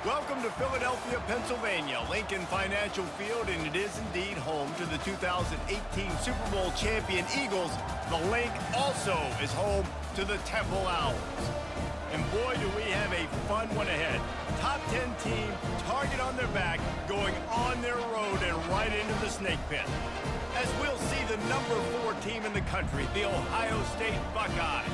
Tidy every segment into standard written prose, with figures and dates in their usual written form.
Welcome to Philadelphia, Pennsylvania, Lincoln Financial Field, and it is indeed home to the 2018 Super Bowl champion Eagles. The Link also is home to the Temple Owls. And boy, do we have a fun one ahead. Top 10 team, target on their back, going on their road and right into the snake pit. As we'll see the number 4 team in the country, the Ohio State Buckeyes,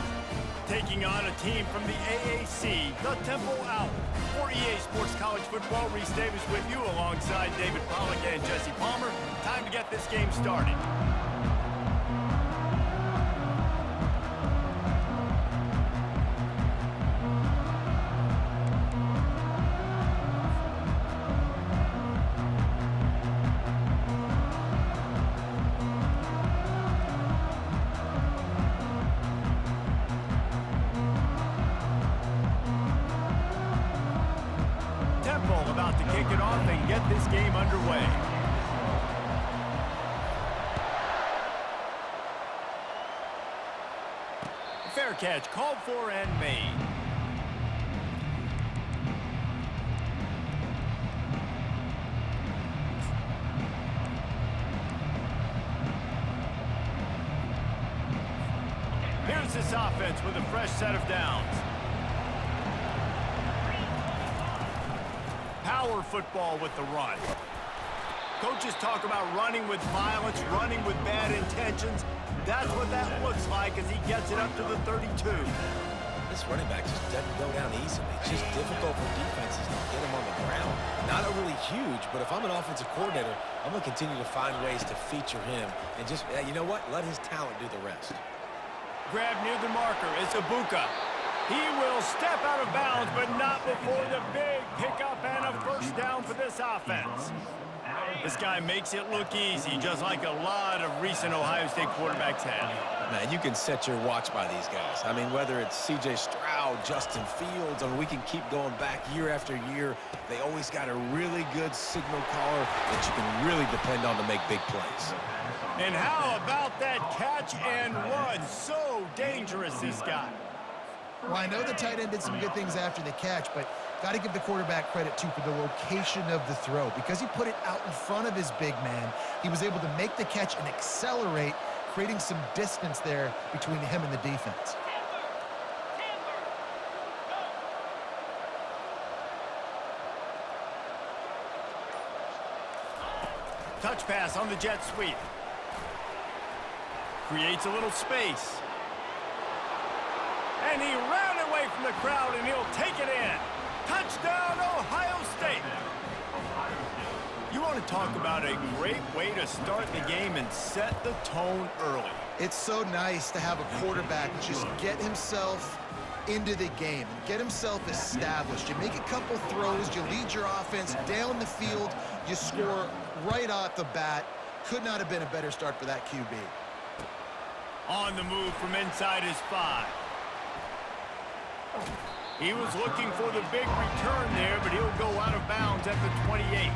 taking on a team from the AAC, the Temple Owls. For EA Sports College Football, Reese Davis with you alongside David Pollack and Jesse Palmer. Time to get this game started. About to kick it off and get this game underway. Fair catch called for and made. Here's this offense with a fresh set of downs. Power football with the run. Coaches talk about running with violence, running with bad intentions. That's what that looks like as he gets it up to the 32. This running back just doesn't go down easily. It's just difficult for defenses to get him on the ground. Not overly huge, but if I'm an offensive coordinator, I'm going to continue to find ways to feature him and just, you know what, let his talent do the rest. Grab near the marker. It's Ibuka. He will step out of bounds, but not before the big pickup and a first down for this offense. This guy makes it look easy, just like a lot of recent Ohio State quarterbacks have. Man, you can set your watch by these guys. I mean, whether it's C.J. Stroud, Justin Fields, I mean, we can keep going back year after year. They always got a really good signal caller that you can really depend on to make big plays. And how about that catch and run? So dangerous, this guy. Well, I know the tight end did some good things after the catch, but got to give the quarterback credit, too, for the location of the throw. Because he put it out in front of his big man, he was able to make the catch and accelerate, creating some distance there between him and the defense. Touch pass on the jet sweep. Creates a little space. And he ran away from the crowd, and he'll take it in. Touchdown, Ohio State. You want to talk about a great way to start the game and set the tone early. It's so nice to have a quarterback just get himself into the game and get himself established. You make a couple throws, you lead your offense down the field, you score right off the bat. Could not have been a better start for that QB. On the move from inside his 5. He was looking for the big return there, but he'll go out of bounds at the 28.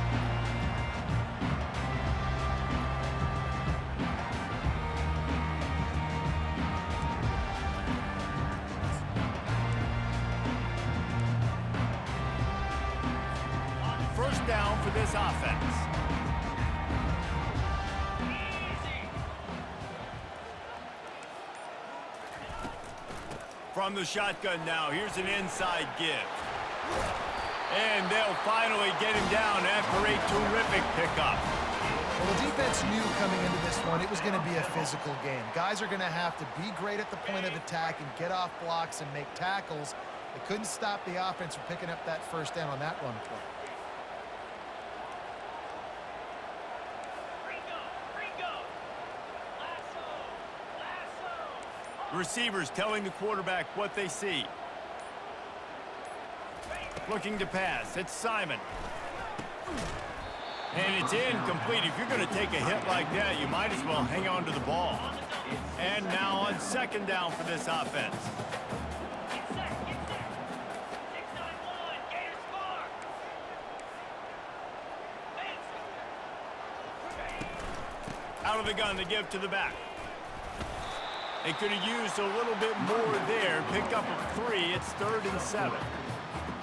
First down for this offense. From the shotgun now, here's an inside give. And they'll finally get him down after a terrific pickup. Well, the defense knew coming into this one it was going to be a physical game. Guys are going to have to be great at the point of attack and get off blocks and make tackles. They couldn't stop the offense from picking up that first down on that run play. Receivers telling the quarterback what they see. Looking to pass. It's Simon. And it's incomplete. If you're going to take a hit like that, you might as well hang on to the ball. And now on second down for this offense. Out of the gun to give to the back. They could have used a little bit more there. Pick up a 3. It's 3rd and 7.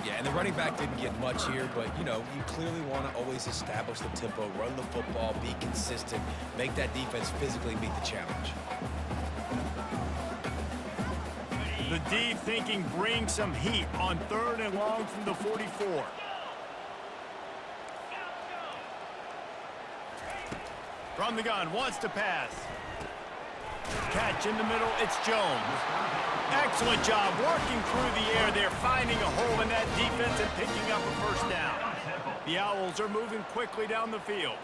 Yeah, and the running back didn't get much here, but, you know, you clearly want to always establish the tempo, run the football, be consistent, make that defense physically meet the challenge. The D thinking bring some heat on 3rd and long from the 44. From the gun, wants to pass. Catch in the middle, it's Jones. Excellent job working through the air there, finding a hole in that defense and picking up a first down. The Owls are moving quickly down the field.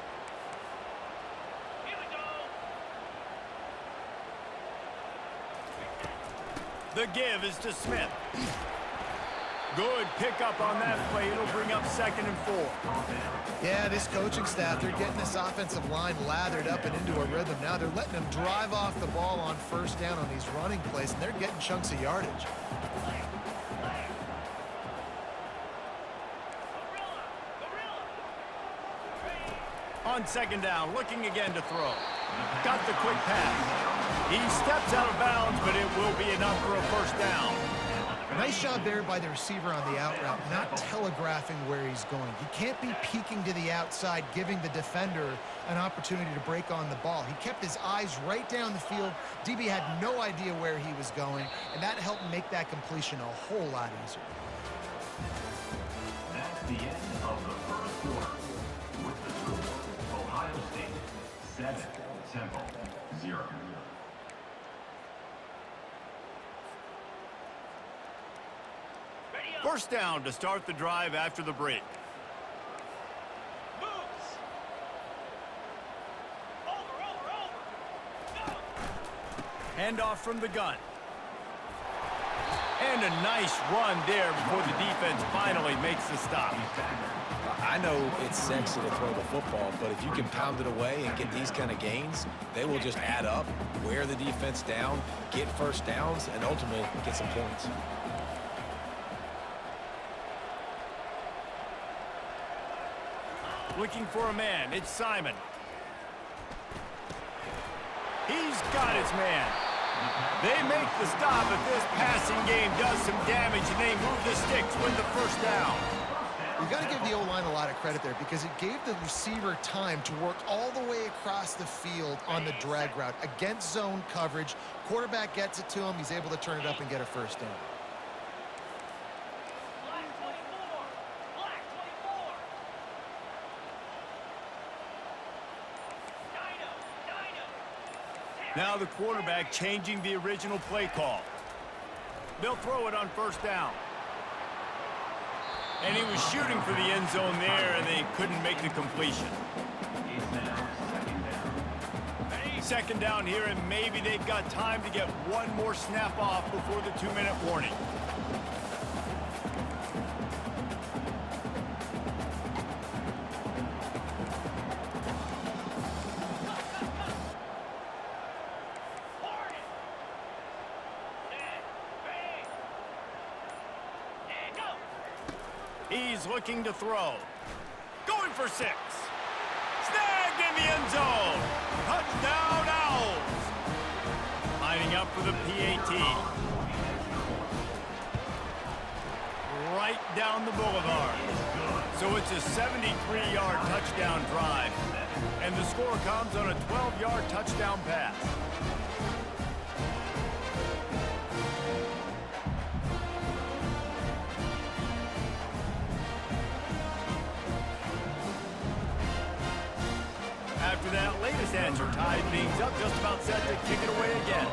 The give is to Smith. Good pickup on that play. It'll bring up 2nd and 4. Yeah, this coaching staff, they're getting this offensive line lathered up and into a rhythm. Now they're letting them drive off the ball on 1st down on these running plays, and they're getting chunks of yardage. On 2nd down, looking again to throw. Got the quick pass. He steps out of bounds, but it will be enough for a first down. Nice job there by the receiver on the out route, not telegraphing where he's going. He can't be peeking to the outside, giving the defender an opportunity to break on the ball. He kept his eyes right down the field. DB had no idea where he was going, and that helped make that completion a whole lot easier. That's the end of the first quarter. With the score, Ohio State 7, Temple 0. First down to start the drive after the break. Handoff from the gun. And a nice run there before the defense finally makes the stop. I know it's sexy to throw the football, but if you can pound it away and get these kind of gains, they will just add up, wear the defense down, get first downs, and ultimately get some points. Looking for a man, it's Simon. He's got his man. They make the stop, but this passing game does some damage, and they move the sticks with the first down. You've got to give the O-line a lot of credit there because it gave the receiver time to work all the way across the field on the drag route against zone coverage. Quarterback gets it to him. He's able to turn it up and get a first down. Now the quarterback changing the original play call. They'll throw it on first down. And he was shooting for the end zone there, and they couldn't make the completion. It's now 2nd down. 2nd down here, and maybe they've got time to get one more snap off before the 2-minute warning. He's looking to throw. Going for 6. Snagged in the end zone. Touchdown Owls. Lining up for the PAT. Right down the boulevard. So it's a 73-yard touchdown drive. And the score comes on a 12-yard touchdown pass. After that latest answer tied things up, just about set to kick it away again.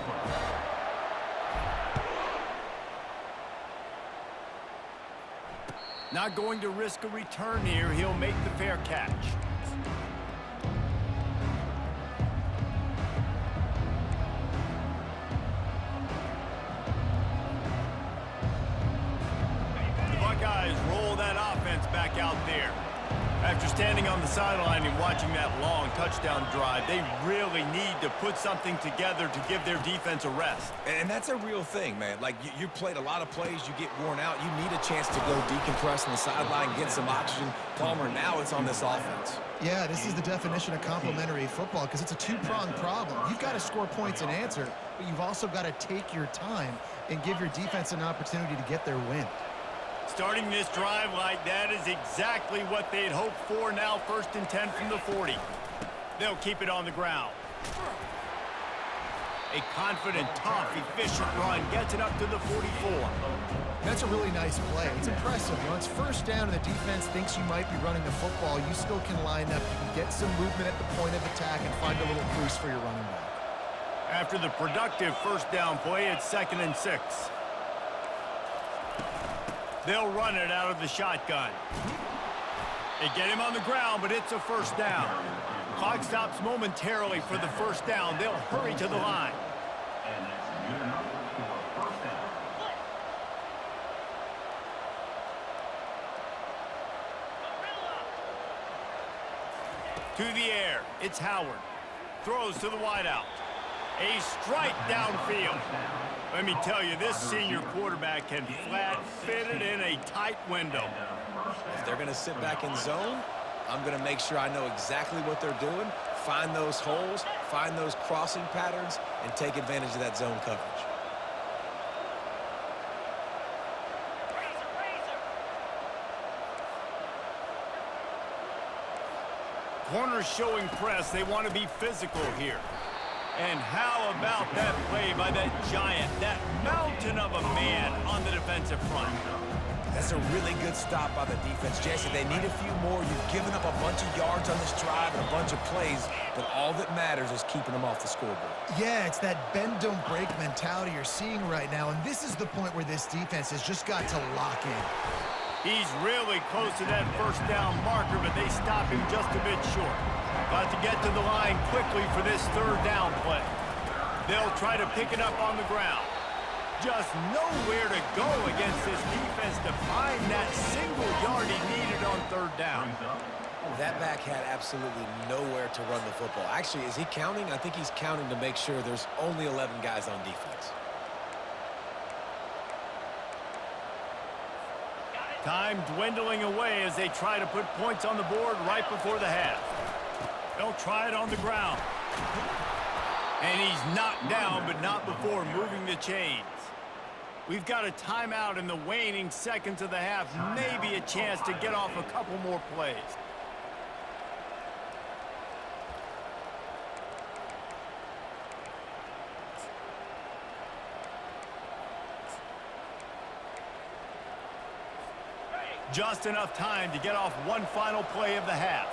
Not going to risk a return here. He'll make the fair catch. The Buckeyes roll that offense back out there. After standing on the sideline and watching that long touchdown drive, they really need to put something together to give their defense a rest. And that's a real thing, man. Like, you played a lot of plays, you get worn out. You need a chance to go decompress on the sideline, get some oxygen. Palmer, now it's on this offense. Yeah, this is the definition of complementary football because it's a two-pronged problem. You've got to score points and answer, but you've also got to take your time and give your defense an opportunity to get their win. Starting this drive like that is exactly what they'd hoped for. Now 1st and 10 from the 40. They'll keep it on the ground. A confident, tough, efficient run gets it up to the 44. That's a really nice play. It's impressive. Once first down and the defense thinks you might be running the football, you still can line up. You can get some movement at the point of attack and find a little crease for your running back. After the productive first down play, it's 2nd and 6. They'll run it out of the shotgun. They get him on the ground, but it's a first down. Clock stops momentarily for the first down. They'll hurry to the line. And that's good enough for a first down. To the air, it's Howard. Throws to the wideout. A strike downfield. Let me tell you, this senior quarterback can flat fit it in a tight window. If they're going to sit back in zone, I'm going to make sure I know exactly what they're doing, find those holes, find those crossing patterns, and take advantage of that zone coverage. Corners showing press. They want to be physical here. And how about that play by that giant, that mountain of a man on the defensive front? That's a really good stop by the defense. Jesse, they need a few more. You've given up a bunch of yards on this drive and a bunch of plays, but all that matters is keeping them off the scoreboard. Yeah, it's that bend, don't break mentality you're seeing right now, and this is the point where this defense has just got to lock in. He's really close to that first down marker, but they stop him just a bit short. Got to get to the line quickly for this 3rd down play. They'll try to pick it up on the ground. Just nowhere to go against this defense to find that single yard he needed on 3rd down. That back had absolutely nowhere to run the football. Actually, is he counting? I think he's counting to make sure there's only 11 guys on defense. Time dwindling away as they try to put points on the board right before the half. They'll try it on the ground. And he's knocked down, but not before moving the chains. We've got a timeout in the waning seconds of the half. Maybe a chance to get off a couple more plays. Just enough time to get off one final play of the half.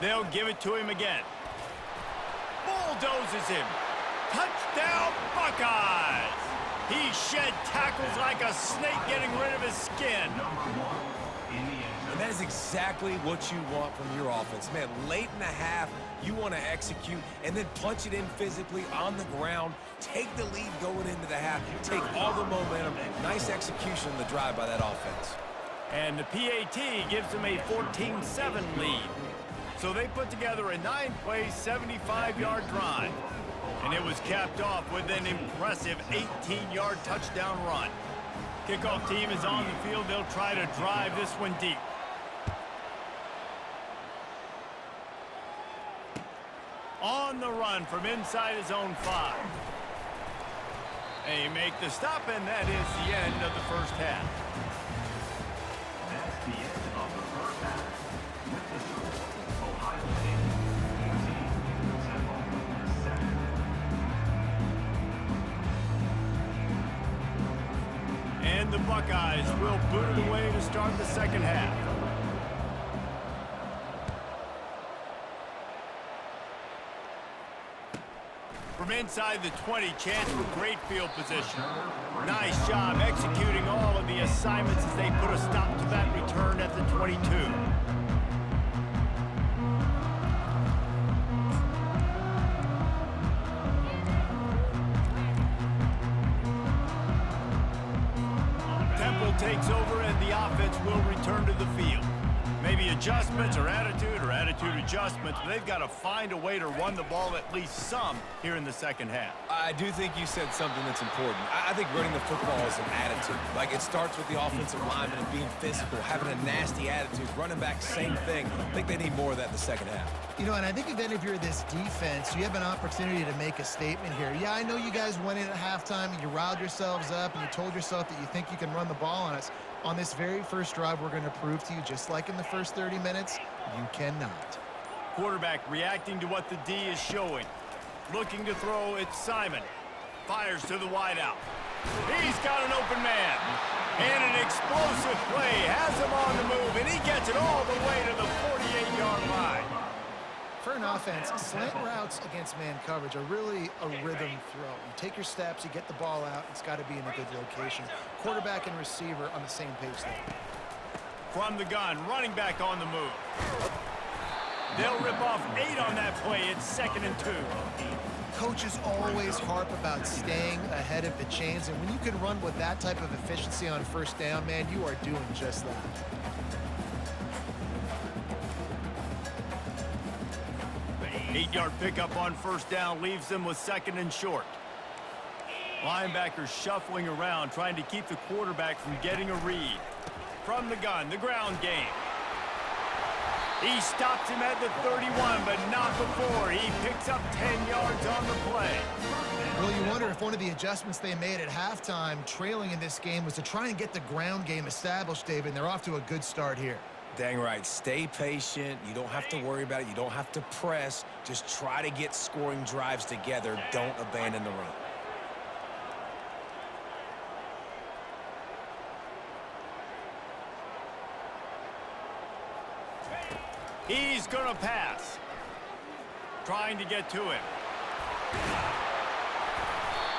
They'll give it to him again. Bulldozes him. Touchdown, Buckeyes! He shed tackles like a snake getting rid of his skin. And that is exactly what you want from your offense. Man, late in the half, you want to execute and then punch it in physically on the ground. Take the lead going into the half. Take all the momentum. Nice execution on the drive by that offense. And the PAT gives them a 14-7 lead. So they put together a 9-play, 75-yard drive. And it was capped off with an impressive 18-yard touchdown run. Kickoff team is on the field. They'll try to drive this one deep. On the run from inside his own 5. They make the stop, and that is the end of the first half. That's the end of the first half. With the score, Ohio State 14, Temple 7. And the Buckeyes will boot it away to start the second half. From inside the 20, chance for great field position. Nice job executing all of the assignments as they put a stop to that return at the 22. Temple takes over and the offense will return to the field. Maybe adjustments or attitude adjustments. They've got to find a way to run the ball at least some here in the second half. I do think you said something that's important. I think running the football is an attitude. Like, it starts with the offensive lineman and being physical, having a nasty attitude. Running back, same thing. I think they need more of that in the second half. You know, and I think if you're this defense, you have an opportunity to make a statement here. Yeah, I know you guys went in at halftime and you riled yourselves up and you told yourself that you think you can run the ball on us. On this very first drive, we're going to prove to you, just like in the first 30 minutes, you cannot. Quarterback reacting to what the D is showing. Looking to throw, it's Simon. Fires to the wideout. He's got an open man. And an explosive play has him on the move, and he gets it all the way to the 48-yard line. For an offense, slant routes against man coverage are really a rhythm throw. You take your steps, you get the ball out, it's got to be in a good location. Quarterback and receiver on the same page there. From the gun, running back on the move. They'll rip off 8 on that play. It's 2nd and 2. Coaches always harp about staying ahead of the chains, and when you can run with that type of efficiency on first down, man, you are doing just that. Eight-yard pickup on first down leaves them with 2nd and short. Linebackers shuffling around, trying to keep the quarterback from getting a read. From the gun, the ground game. He stops him at the 31, but not before. He picks up 10 yards on the play. Well, you wonder if one of the adjustments they made at halftime, trailing in this game, was to try and get the ground game established, David, and they're off to a good start here. Dang right. Stay patient. You don't have to worry about it. You don't have to press. Just try to get scoring drives together. Don't abandon the run. He's going to pass. Trying to get to him.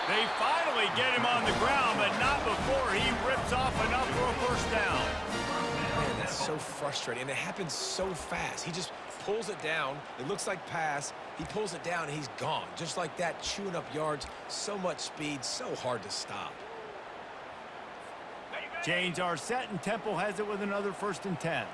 They finally get him on the ground, but not before he rips off enough for a first down. Man, that's so frustrating, and it happens so fast. He just pulls it down. It looks like pass. He pulls it down, and he's gone. Just like that, chewing up yards. So much speed, so hard to stop. Chains are set, and Temple has it with another 1st and 10.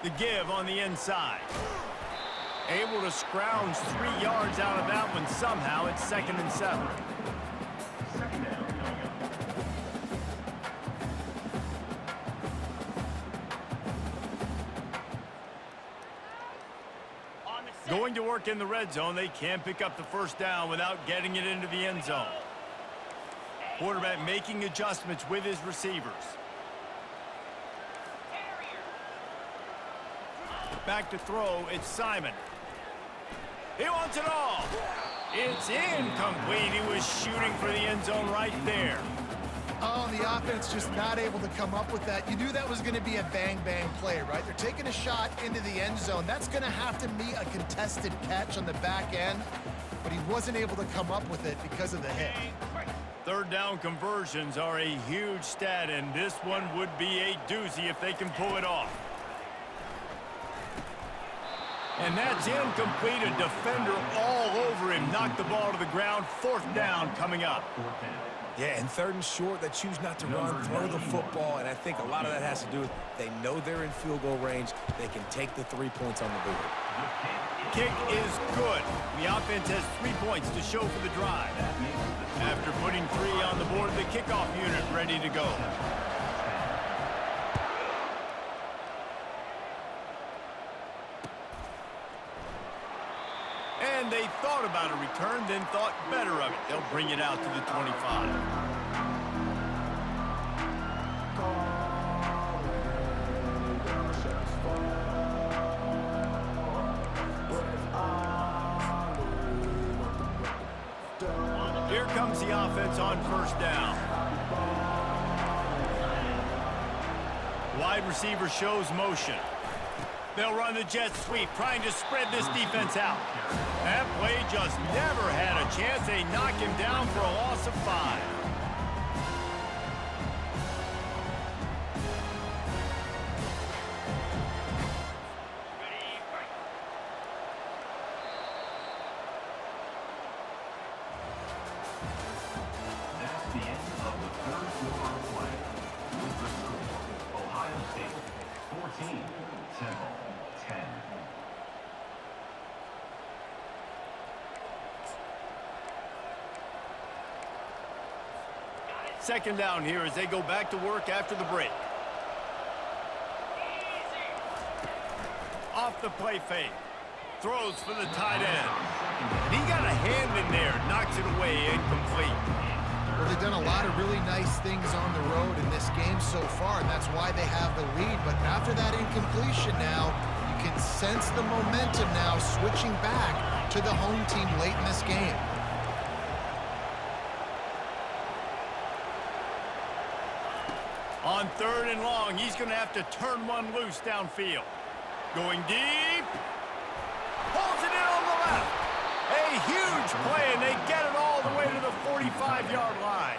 The give on the inside. Able to scrounge 3 yards out of that one somehow. It's 2nd and 7. Going to work in the red zone. They can't pick up the first down without getting it into the end zone. Quarterback making adjustments with his receivers. Back to throw, it's Simon. He wants it all. It's incomplete. He was shooting for the end zone right there. Oh, the offense just not able to come up with that. You knew that was going to be a bang-bang play, right? They're taking a shot into the end zone. That's going to have to be a contested catch on the back end, but he wasn't able to come up with it because of the hit. 3rd down conversions are a huge stat, and this one would be a doozy if they can pull it off. And that's incomplete. A defender all over him. Knocked the ball to the ground. 4th down coming up. Yeah, and 3rd and short, they choose not to run, throw the football, and I think a lot of that has to do with they know they're in field goal range. They can take the 3 points on the board. Kick is good. The offense has 3 points to show for the drive. After putting 3 on the board, the kickoff unit ready to go. And they thought about a return, then thought better of it. They'll bring it out to the 25. Here comes the offense on first down. Wide receiver shows motion. They'll run the jet sweep, trying to spread this defense out. That play just never had a chance. They knock him down for a loss of 5. 14. Temple, 10. Second down here as they go back to work after the break. Off the play fake. Throws for the tight end. He got a hand in there. Knocks it away. Incomplete. Well, they've done a lot of really nice things on the road in this game so far, and that's why they have the lead. But after that incompletion now, you can sense the momentum now switching back to the home team late in this game. On third and long, he's going to have to turn one loose downfield. Going deep. Pulls it in on the left. A huge play, and they get it all the way to the 45-yard line.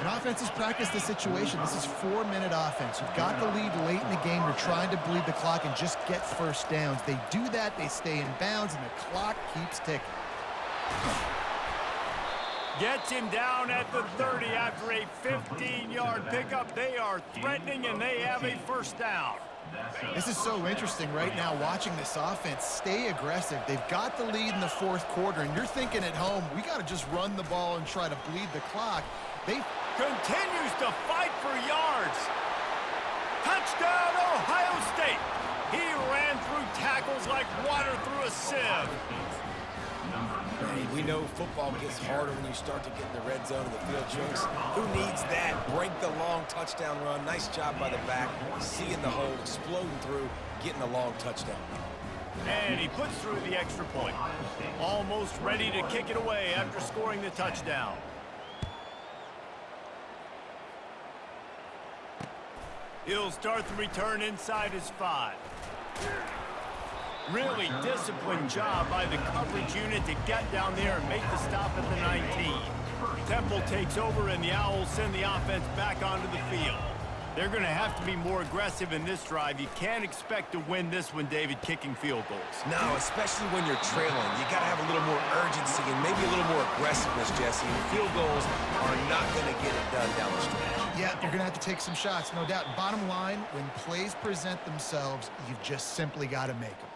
An offense has practiced the situation. This is 4-minute offense. You've got the lead late in the game. You're trying to bleed the clock and just get first downs. They do that. They stay in bounds, and the clock keeps ticking. Gets him down at the 30 after a 15-yard pickup. They are threatening, and they have a first down. This is so interesting right now watching this offense stay aggressive. They've got the lead in the fourth quarter, and you're thinking at home, we got to just run the ball and try to bleed the clock. They continues to fight for yards. Touchdown, Ohio State. He ran through tackles like water through a sieve. We know football gets harder when you start to get in the red zone of the field chunks. Who needs that? Break the long touchdown run. Nice job by the back. Seeing the hole, exploding through, getting a long touchdown run. And he puts through the extra point. Almost ready to kick it away after scoring the touchdown. He'll start the return inside his 5. Really disciplined job by the coverage unit to get down there and make the stop at the 19. Temple takes over, and the Owls send the offense back onto the field. They're going to have to be more aggressive in this drive. You can't expect to win this one, David, kicking field goals. No, especially when you're trailing. You got to have a little more urgency and maybe a little more aggressiveness, Jesse. And field goals are not going to get it done down the stretch. Yeah, you're going to have to take some shots, no doubt. Bottom line, when plays present themselves, you've just simply got to make them.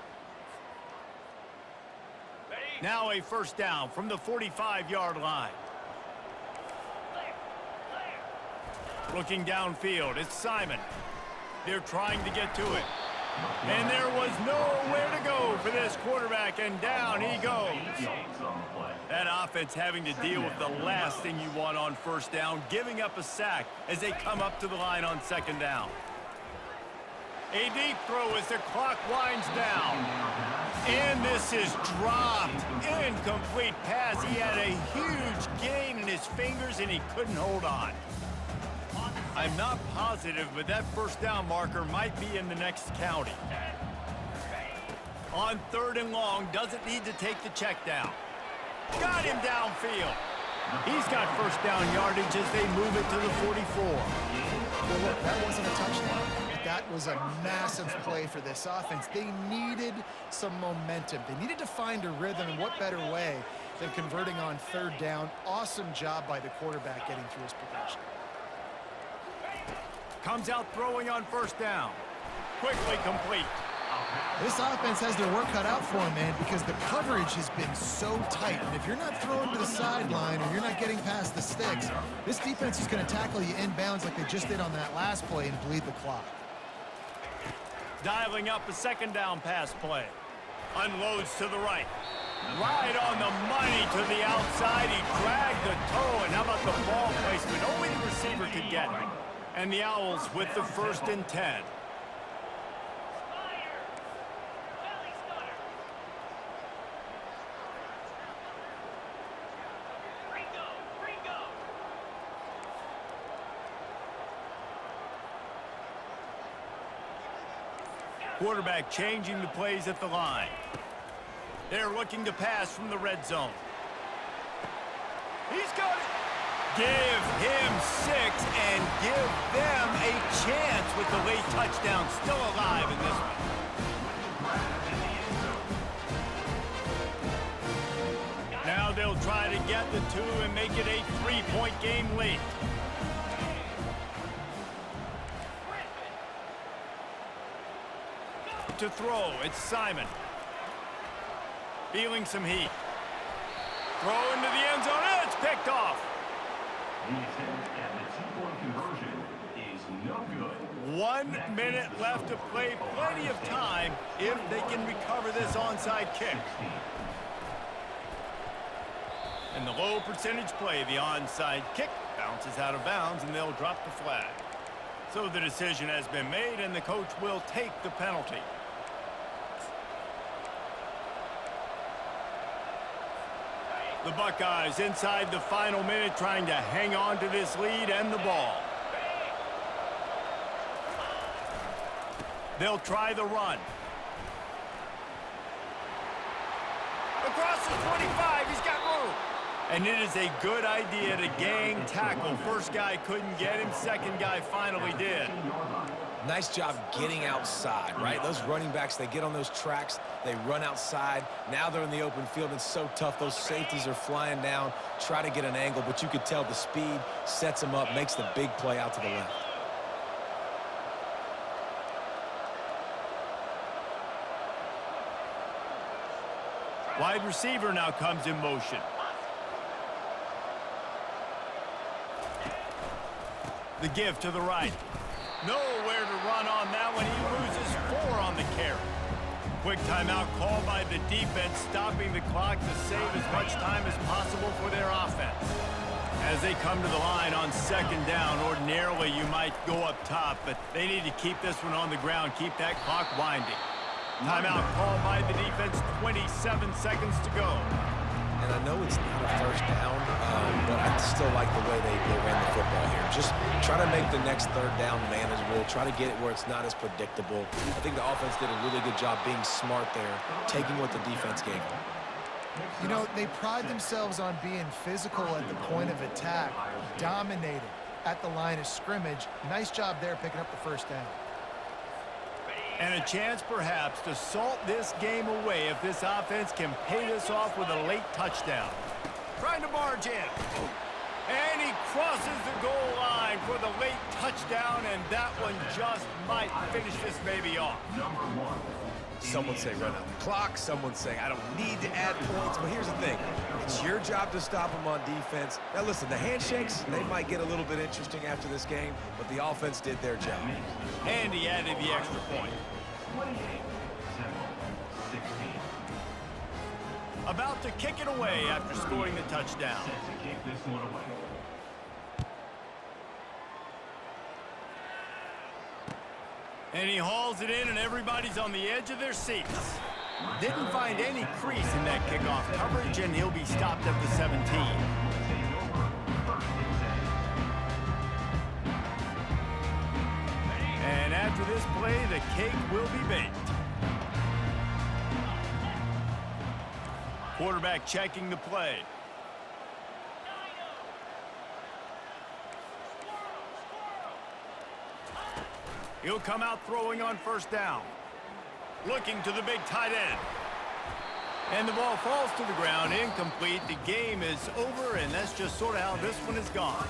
Now a first down from the 45-yard line. Looking downfield, it's Simon. They're trying to get to it. And there was nowhere to go for this quarterback, and down he goes. That offense having to deal with the last thing you want on first down, giving up a sack as they come up to the line on second down. A deep throw as the clock winds down. And this is dropped. Incomplete pass. He had a huge gain in his fingers, and he couldn't hold on. I'm not positive, but that first down marker might be in the next county. On third and long, doesn't need to take the check down. Got him downfield. He's got first down yardage as they move it to the 44. Well, look, that wasn't a touchdown. That was a massive play for this offense. They needed some momentum. They needed to find a rhythm, and what better way than converting on third down. Awesome job by the quarterback getting through his progression. Comes out throwing on first down. Quickly complete. This offense has their work cut out for them, man, because the coverage has been so tight. And if you're not throwing to the sideline or you're not getting past the sticks, this defense is going to tackle you inbounds like they just did on that last play and bleed the clock. Dialing up a second down pass play. Unloads to the right. Right on the money to the outside. He dragged the toe, and how about the ball placement? Only the receiver could get it. And the Owls with the 1st and 10. Quarterback changing the plays at the line. They're looking to pass from the red zone. He's got it. Give him 6 and give them a chance with the late touchdown still alive in this one. Now they'll try to get the 2 and make it a 3-point game late. To throw, it's Simon. Feeling some heat. Throw into the end zone, and it's picked off. The attempt at the two-point conversion is no good. 1 minute left to play, plenty of time if they can recover this onside kick. And the low percentage play, the onside kick, bounces out of bounds, and they'll drop the flag. So the decision has been made, and the coach will take the penalty. The Buckeyes inside the final minute trying to hang on to this lead and the ball. They'll try the run. Across the 25, he's got room. And it is a good idea to gang tackle. First guy couldn't get him, second guy finally did. Nice job getting outside, right? Those running backs, they get on those tracks, they run outside. Now they're in the open field. It's so tough. Those safeties are flying down, try to get an angle, but you could tell the speed sets them up, makes the big play out to the left. Wide receiver now comes in motion. The give to the right. Nowhere to run on that one. He loses 4 on the carry. Quick timeout called by the defense, stopping the clock to save as much time as possible for their offense. As they come to the line on second down, ordinarily you might go up top, but they need to keep this one on the ground, keep that clock winding. Timeout called by the defense, 27 seconds to go. And I know it's not a first down, but I still like the way they ran the football here. Just try to make the next third down manageable. Try to get it where it's not as predictable. I think the offense did a really good job being smart there, taking what the defense gave them. You know, they pride themselves on being physical at the point of attack, dominating at the line of scrimmage. Nice job there picking up the first down. And a chance perhaps to salt this game away if this offense can pay this off with a late touchdown. Trying to barge in. And he crosses the goal line for the late touchdown, and that one just might finish this baby off. Some would say run out the clock. Some would say I don't need to add points. But here's the thing. It's your job to stop them on defense. Now, listen, the handshakes, they might get a little bit interesting after this game, but the offense did their job. And he added the extra point. 28, 16. About to kick it away after scoring the touchdown. Set to kick this one away. And he hauls it in, and everybody's on the edge of their seats. Didn't find any crease in that kickoff coverage, and he'll be stopped at the 17. And after this play, the cake will be baked. Quarterback checking the play. He'll come out throwing on first down. Looking to the big tight end. And the ball falls to the ground, incomplete. The game is over, and that's just sort of how this one has gone.